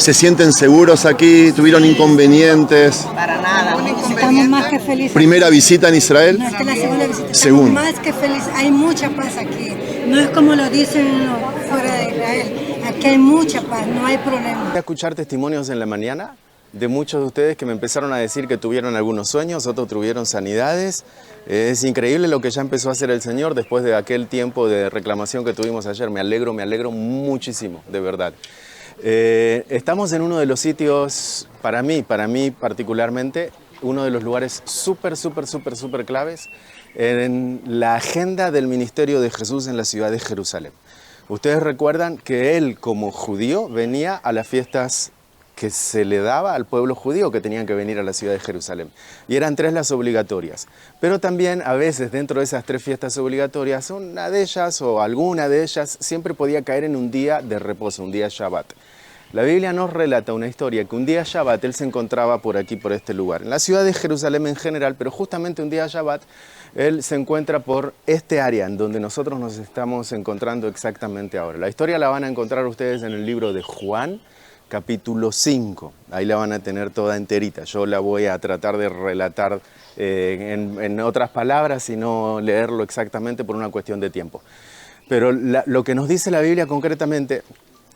¿Se sienten seguros aquí? ¿Tuvieron inconvenientes? Para nada. Estamos más que felices. ¿Primera visita en Israel? No, esta es la segunda visita. Estamos Segunda. más que felices. Hay mucha paz aquí. No es como lo dicen fuera de Israel. Aquí hay mucha paz, no hay problema. Voy a escuchar testimonios en la mañana de muchos de ustedes que me empezaron a decir que tuvieron algunos sueños, otros tuvieron sanidades. Es increíble lo que ya empezó a hacer el Señor después de aquel tiempo de reclamación que tuvimos ayer. Me alegro muchísimo, de verdad. Estamos en uno de los sitios, para mí particularmente, uno de los lugares súper claves en la agenda del ministerio de Jesús en la ciudad de Jerusalén. Ustedes recuerdan que él, como judío, venía a las fiestas que se le daba al pueblo judío que tenían que venir a la ciudad de Jerusalén. Y eran 3 las obligatorias. Pero también a veces dentro de esas 3 fiestas obligatorias, una de ellas o alguna de ellas siempre podía caer en un día de reposo, un día Shabbat. La Biblia nos relata una historia que un día Shabbat él se encontraba por aquí, por este lugar, en la ciudad de Jerusalén en general, pero justamente un día Shabbat él se encuentra por este área en donde nosotros nos estamos encontrando exactamente ahora. La historia la van a encontrar ustedes en el libro de Juan, capítulo 5. Ahí la van a tener toda enterita. Yo la voy a tratar de relatar en otras palabras y no leerlo exactamente por una cuestión de tiempo. Pero lo que nos dice la Biblia concretamente,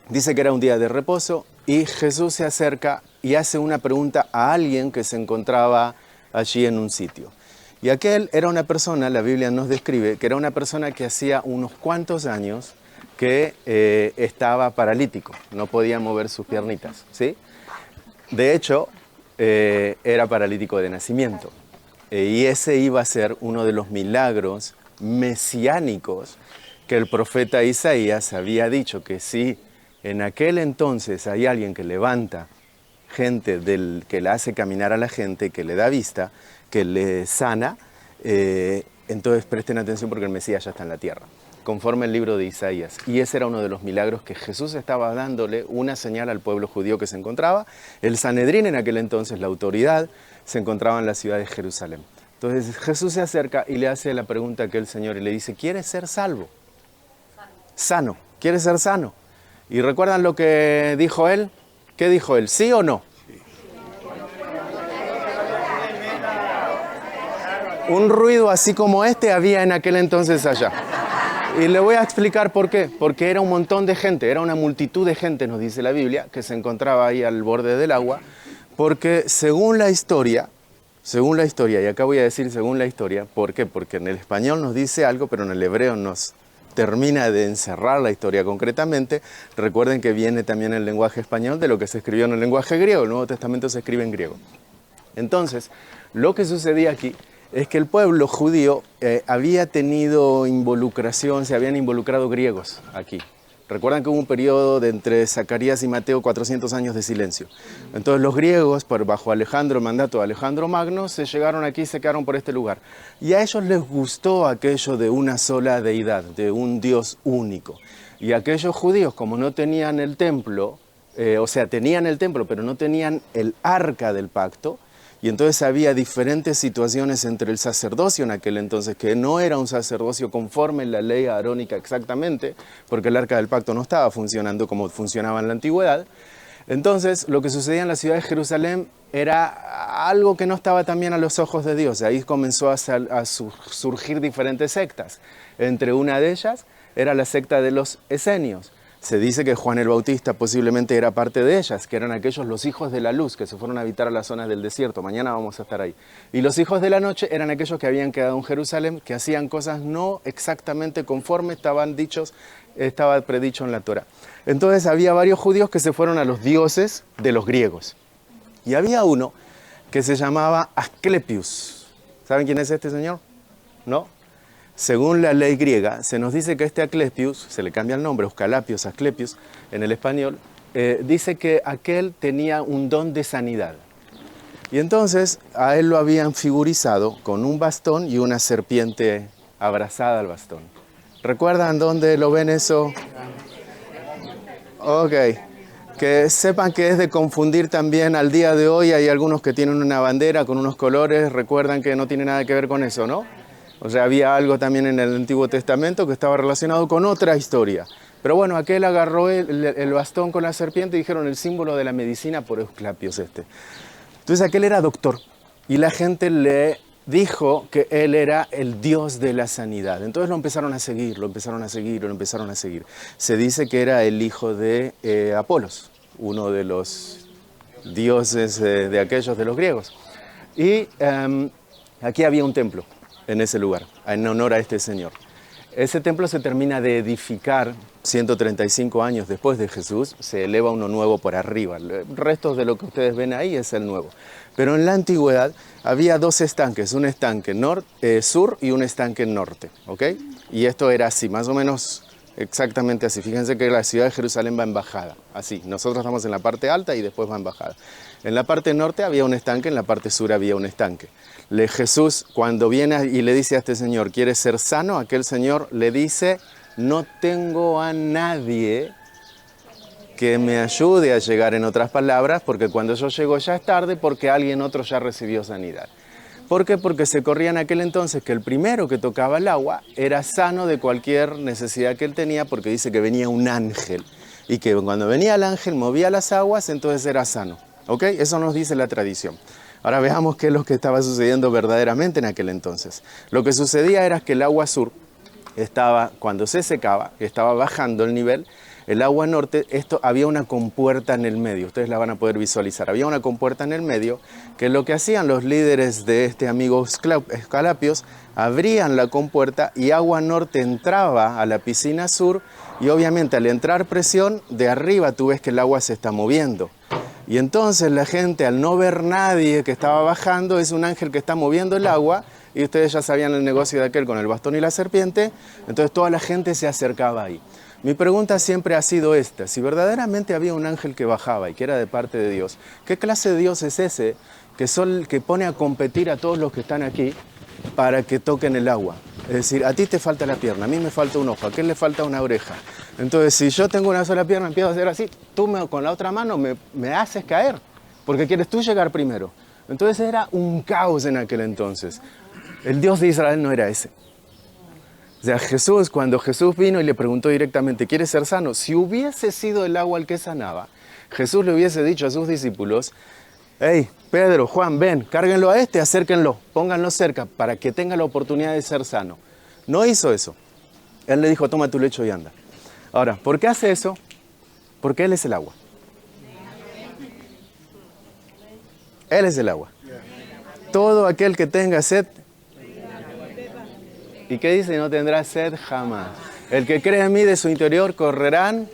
dice que era un día de reposo y Jesús se acerca y hace una pregunta a alguien que se encontraba allí en un sitio. Y aquel era una persona, la Biblia nos describe, que era una persona que hacía unos cuantos años que estaba paralítico, no podía mover sus piernitas, ¿sí? De hecho, era paralítico de nacimiento. Y ese iba a ser uno de los milagros mesiánicos que el profeta Isaías había dicho, que si en aquel entonces hay alguien que levanta gente, que le hace caminar a la gente, que le da vista, que le sana, entonces presten atención porque el Mesías ya está en la tierra, conforme el libro de Isaías. Y ese era uno de los milagros que Jesús estaba dándole una señal al pueblo judío que se encontraba. El Sanedrín en aquel entonces, la autoridad, se encontraba en la ciudad de Jerusalén. Entonces Jesús se acerca y le hace la pregunta a aquel señor y le dice, ¿quieres ser salvo? Sano. ¿Quieres ser sano? ¿Y recuerdan lo que dijo él? ¿Qué dijo él? ¿Sí o no? Un ruido así como este había en aquel entonces allá. Y le voy a explicar por qué. Porque era un montón de gente, era una multitud de gente, nos dice la Biblia, que se encontraba ahí al borde del agua. Porque según la historia, y acá voy a decir según la historia, ¿por qué? Porque en el español nos dice algo, pero en el hebreo nos termina de encerrar la historia concretamente. Recuerden que viene también el lenguaje español de lo que se escribió en el lenguaje griego. El Nuevo Testamento se escribe en griego. Entonces, lo que sucedía aquí es que el pueblo judío había tenido involucración, se habían involucrado griegos aquí. Recuerdan que hubo un periodo de entre Zacarías y Mateo 400 años de silencio. Entonces los griegos, bajo Alejandro, el mandato de Alejandro Magno, se llegaron aquí y se quedaron por este lugar. Y a ellos les gustó aquello de una sola deidad, de un Dios único. Y aquellos judíos, como no tenían el templo, tenían el templo, pero no tenían el arca del pacto, y entonces había diferentes situaciones entre el sacerdocio en aquel entonces, que no era un sacerdocio conforme la ley arónica exactamente, porque el arca del pacto no estaba funcionando como funcionaba en la antigüedad. Entonces, lo que sucedía en la ciudad de Jerusalén era algo que no estaba también a los ojos de Dios. Ahí comenzó a surgir diferentes sectas. Entre una de ellas era la secta de los esenios. Se dice que Juan el Bautista posiblemente era parte de ellas, que eran aquellos los hijos de la luz que se fueron a habitar a las zonas del desierto. Mañana vamos a estar ahí. Y los hijos de la noche eran aquellos que habían quedado en Jerusalén, que hacían cosas no exactamente conforme estaba predicho en la Torá. Entonces había varios judíos que se fueron a los dioses de los griegos. Y había uno que se llamaba Asclepius. ¿Saben quién es este señor? ¿No? Según la ley griega, se nos dice que este Asclepius, se le cambia el nombre, Euscalapios, Asclepius, en el español, dice que aquel tenía un don de sanidad. Y entonces a él lo habían figurizado con un bastón y una serpiente abrazada al bastón. ¿Recuerdan dónde lo ven eso? Ok. Que sepan que es de confundir también al día de hoy. Hay algunos que tienen una bandera con unos colores, recuerdan que no tiene nada que ver con eso, ¿no? O sea, había algo también en el Antiguo Testamento que estaba relacionado con otra historia. Pero bueno, aquel agarró el bastón con la serpiente y dijeron el símbolo de la medicina por Esculapios este. Entonces aquel era doctor y la gente le dijo que él era el dios de la sanidad. Entonces lo empezaron a seguir, lo empezaron a seguir, lo empezaron a seguir. Se dice que era el hijo de Apolos, uno de los dioses de aquellos de los griegos. Y aquí había un templo en ese lugar, en honor a este señor. Ese templo se termina de edificar 135 años después de Jesús, se eleva uno nuevo por arriba. Restos de lo que ustedes ven ahí es el nuevo. Pero en la antigüedad había dos estanques, un estanque sur y un estanque norte, ¿ok? Y esto era así, más o menos exactamente así. Fíjense que la ciudad de Jerusalén va en bajada, así. Nosotros estamos en la parte alta y después va en bajada. En la parte norte había un estanque, en la parte sur había un estanque. Jesús, cuando viene y le dice a este señor, ¿quieres ser sano? Aquel señor le dice, no tengo a nadie que me ayude a llegar, en otras palabras, porque cuando yo llego ya es tarde, porque alguien otro ya recibió sanidad. ¿Por qué? Porque se corría en aquel entonces que el primero que tocaba el agua era sano de cualquier necesidad que él tenía, porque dice que venía un ángel, y que cuando venía el ángel movía las aguas, entonces era sano. ¿Ok? Eso nos dice la tradición. Ahora veamos qué es lo que estaba sucediendo verdaderamente en aquel entonces. Lo que sucedía era que el agua sur estaba, cuando se secaba, estaba bajando el nivel. El agua norte, había una compuerta en el medio, ustedes la van a poder visualizar. Había una compuerta en el medio que lo que hacían los líderes de este amigo Esculapios, abrían la compuerta y agua norte entraba a la piscina sur y obviamente al entrar presión, de arriba tú ves que el agua se está moviendo. Y entonces la gente, al no ver nadie que estaba bajando, es un ángel que está moviendo el agua, y ustedes ya sabían el negocio de aquel con el bastón y la serpiente, entonces toda la gente se acercaba ahí. Mi pregunta siempre ha sido esta: si verdaderamente había un ángel que bajaba y que era de parte de Dios, ¿qué clase de Dios es ese que pone a competir a todos los que están aquí para que toquen el agua? Es decir, a ti te falta la pierna, a mí me falta un ojo, a aquel le falta una oreja. Entonces, si yo tengo una sola pierna, empiezo a hacer así, tú con la otra mano me haces caer, porque quieres tú llegar primero. Entonces era un caos en aquel entonces. El Dios de Israel no era ese. O sea, cuando Jesús vino y le preguntó directamente, ¿quieres ser sano? Si hubiese sido el agua el que sanaba, Jesús le hubiese dicho a sus discípulos, hey, Pedro, Juan, ven, cárguenlo a este, acérquenlo, pónganlo cerca para que tenga la oportunidad de ser sano. No hizo eso. Él le dijo, toma tu lecho y anda. Ahora, ¿por qué hace eso? Porque Él es el agua. Él es el agua. Todo aquel que tenga sed, ¿y qué dice? No tendrá sed jamás. El que cree en mí, de su interior correrán.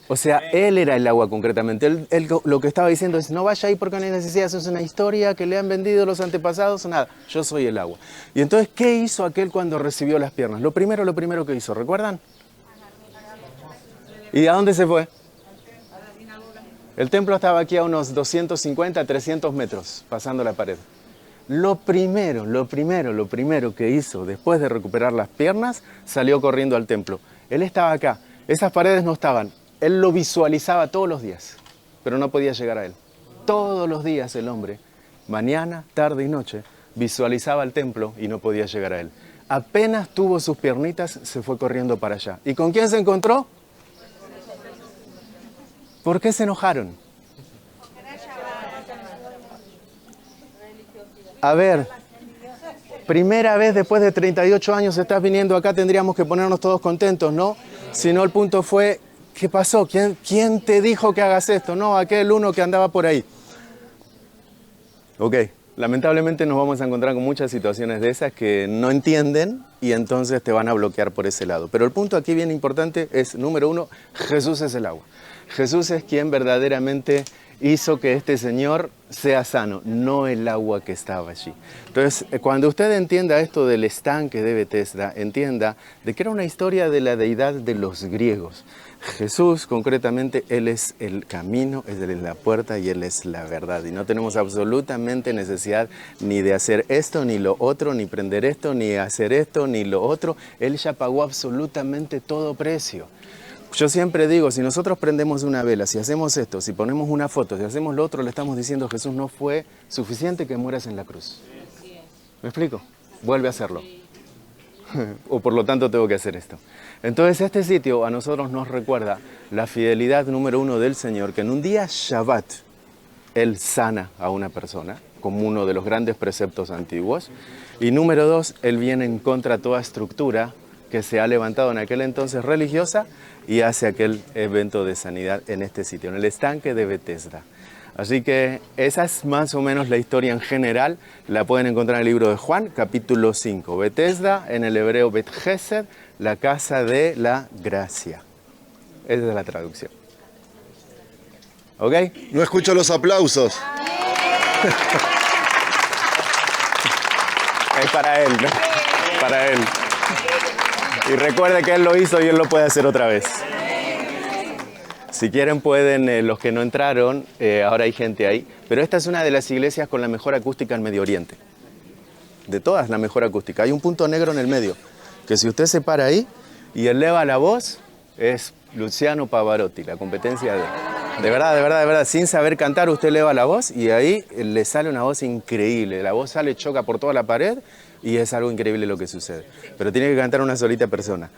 O sea, Él era el agua concretamente. Él lo que estaba diciendo es, no vaya ahí porque no hay necesidad, eso es una historia que le han vendido los antepasados, nada. Yo soy el agua. Y entonces, ¿qué hizo aquel cuando recibió las piernas? Lo primero que hizo, ¿recuerdan? ¿Y a dónde se fue? El templo estaba aquí a unos 250, 300 metros, pasando la pared. Lo primero que hizo después de recuperar las piernas, salió corriendo al templo. Él estaba acá, esas paredes no estaban. Él lo visualizaba todos los días, pero no podía llegar a él. Todos los días el hombre, mañana, tarde y noche, visualizaba el templo y no podía llegar a él. Apenas tuvo sus piernitas, se fue corriendo para allá. ¿Y con quién se encontró? ¿Por qué se enojaron? A ver, primera vez después de 38 años estás viniendo acá, tendríamos que ponernos todos contentos, ¿no? Si no, el punto fue, ¿qué pasó? ¿Quién te dijo que hagas esto? No, aquel uno que andaba por ahí. Ok, lamentablemente nos vamos a encontrar con muchas situaciones de esas que no entienden y entonces te van a bloquear por ese lado. Pero el punto aquí bien importante es, número uno, Jesús es el agua. Jesús es quien verdaderamente hizo que este señor sea sano, no el agua que estaba allí. Entonces, cuando usted entienda esto del estanque de Betesda, entienda de que era una historia de la deidad de los griegos. Jesús, concretamente, Él es el camino, Él es la puerta y Él es la verdad. Y no tenemos absolutamente necesidad ni de hacer esto, ni lo otro, ni prender esto, ni hacer esto, ni lo otro. Él ya pagó absolutamente todo precio. Yo siempre digo, si nosotros prendemos una vela, si hacemos esto, si ponemos una foto, si hacemos lo otro, le estamos diciendo, Jesús, no fue suficiente que mueras en la cruz. ¿Me explico? Vuelve a hacerlo. o por lo tanto tengo que hacer esto. Entonces este sitio a nosotros nos recuerda la fidelidad número uno del Señor, que en un día Shabbat Él sana a una persona, como uno de los grandes preceptos antiguos. Y número dos, Él viene en contra de toda estructura que se ha levantado en aquel entonces religiosa y hace aquel evento de sanidad en este sitio, en el estanque de Betesda. Así que esa es más o menos la historia en general. La pueden encontrar en el libro de Juan, capítulo 5. Betesda, en el hebreo Bet Gesed, la casa de la gracia. Esa es la traducción. ¿Ok? No escucho los aplausos. Es para él, ¿no? Para él. Y recuerde que él lo hizo y él lo puede hacer otra vez. Si quieren pueden, los que no entraron, ahora hay gente ahí, pero esta es una de las iglesias con la mejor acústica en Medio Oriente. De todas, la mejor acústica. Hay un punto negro en el medio, que si usted se para ahí y eleva la voz, es Luciano Pavarotti, la competencia de... De verdad, sin saber cantar usted eleva la voz y ahí le sale una voz increíble. La voz sale, choca por toda la pared y es algo increíble lo que sucede. Pero tiene que cantar una solita persona.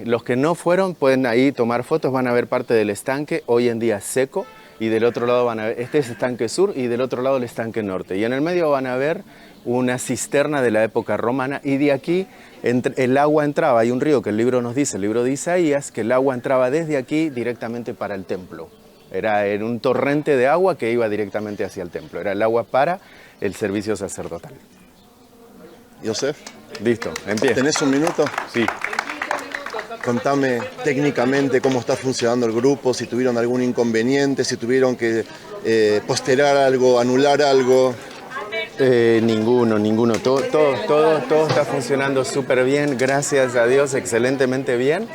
Los que no fueron pueden ahí tomar fotos, van a ver parte del estanque, hoy en día seco, y del otro lado van a ver, este es el estanque sur y del otro lado el estanque norte. Y en el medio van a ver una cisterna de la época romana y de aquí el agua entraba, hay un río que el libro nos dice, el libro de Isaías, que el agua entraba desde aquí directamente para el templo. Era en un torrente de agua que iba directamente hacia el templo. Era el agua para el servicio sacerdotal. Yosef, Listo, empieza. ¿tenés un minuto? Sí. Contame técnicamente cómo está funcionando el grupo, si tuvieron algún inconveniente, si tuvieron que postergar algo, anular algo. Ninguno. Todo está funcionando súper bien, gracias a Dios, excelentemente bien.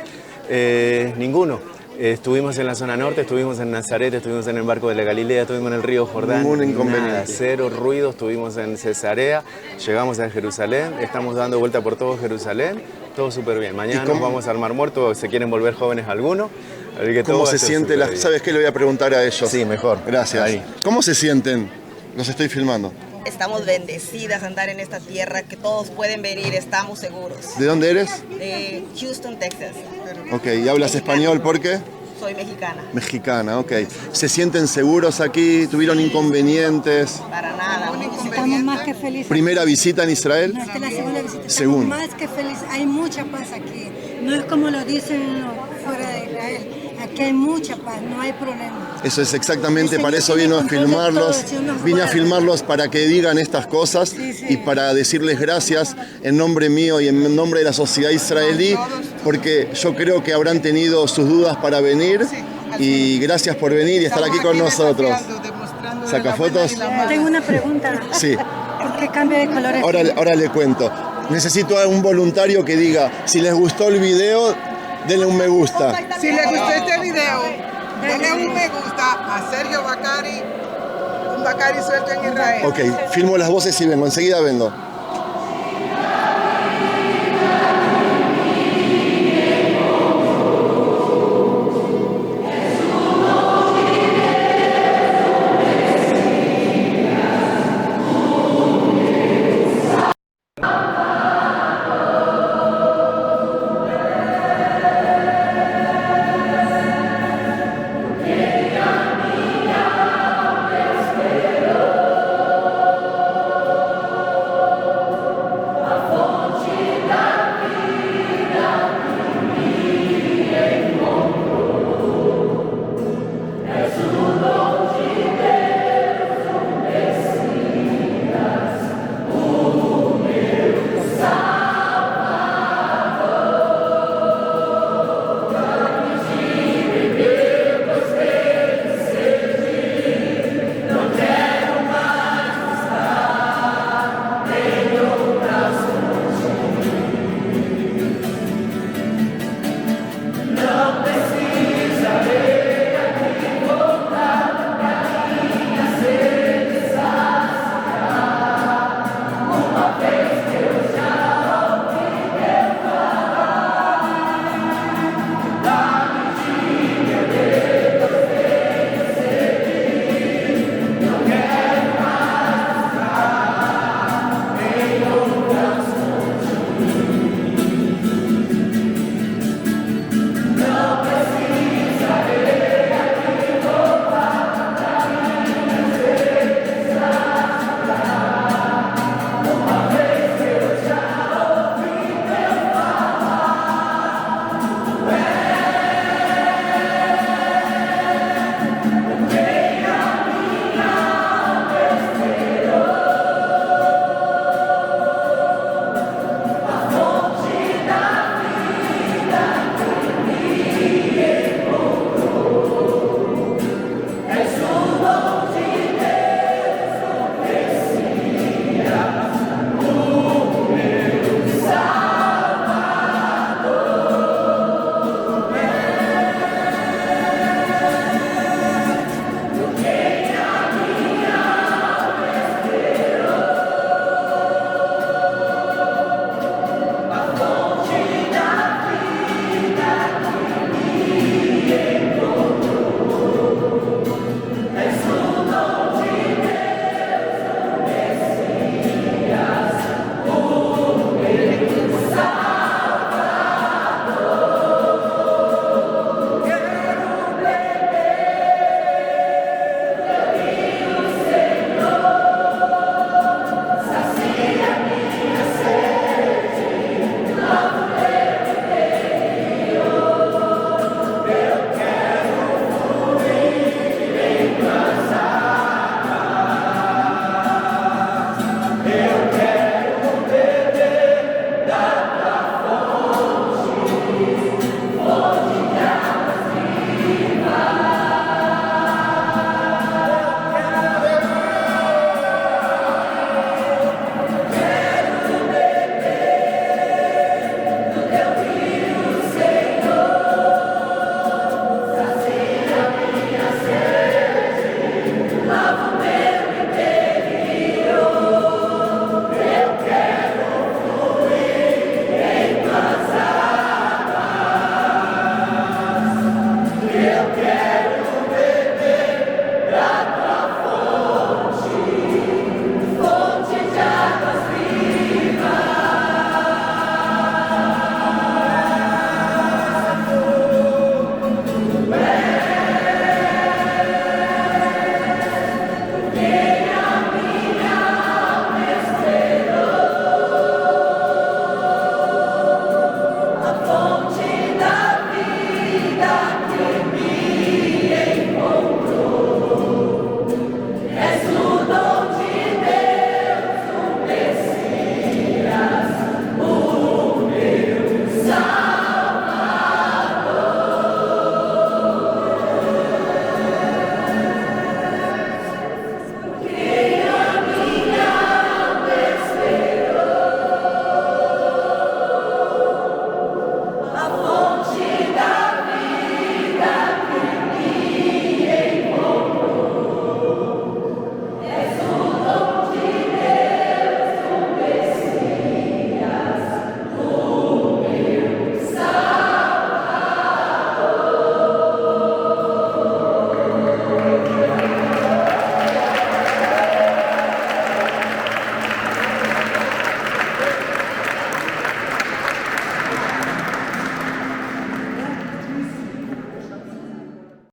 Ninguno. Estuvimos en la zona norte, estuvimos en Nazaret, estuvimos en el barco de la Galilea, estuvimos en el río Jordán. Ningún inconveniente. Nada, cero ruido, estuvimos en Cesarea, llegamos a Jerusalén, estamos dando vuelta por todo Jerusalén, todo súper bien. Mañana nos vamos al Mar Muerto, se quieren volver jóvenes algunos. Así que ¿Cómo se siente? ¿Sabes qué? Le voy a preguntar a ellos. Sí, mejor. Gracias. Ahí. ¿Cómo se sienten? Los estoy filmando. Estamos bendecidas a andar en esta tierra, que todos pueden venir, estamos seguros. ¿De dónde eres? De Houston, Texas. Ok, ¿y hablas español por qué? Soy mexicana. Mexicana, ok. ¿Se sienten seguros aquí? ¿Tuvieron inconvenientes? Para nada. Estamos más que felices. ¿Primera visita en Israel? No, esta es la segunda visita. Estamos Segunda. más que felices. Hay mucha paz aquí. No es como lo dicen fuera de Israel. Aquí hay mucha paz, no hay problema. Eso es exactamente, El para Señor eso tiene vino a control de filmarlos. todo, si uno Vine a fuera- filmarlos para que digan estas cosas Sí. y para decirles gracias en nombre mío y en nombre de la sociedad israelí, porque yo creo que habrán tenido sus dudas para venir y gracias por venir y estar aquí con nosotros. ¿Saca fotos? Tengo una pregunta. Sí. ¿Por qué cambia de colores? Ahora le cuento. Necesito a un voluntario que diga, si les gustó el video, denle un me gusta. Si les gustó este video, denle un me gusta a Sergio Bacari, un Bacari suelto en Israel. Ok, filmo las voces y vengo, enseguida vengo.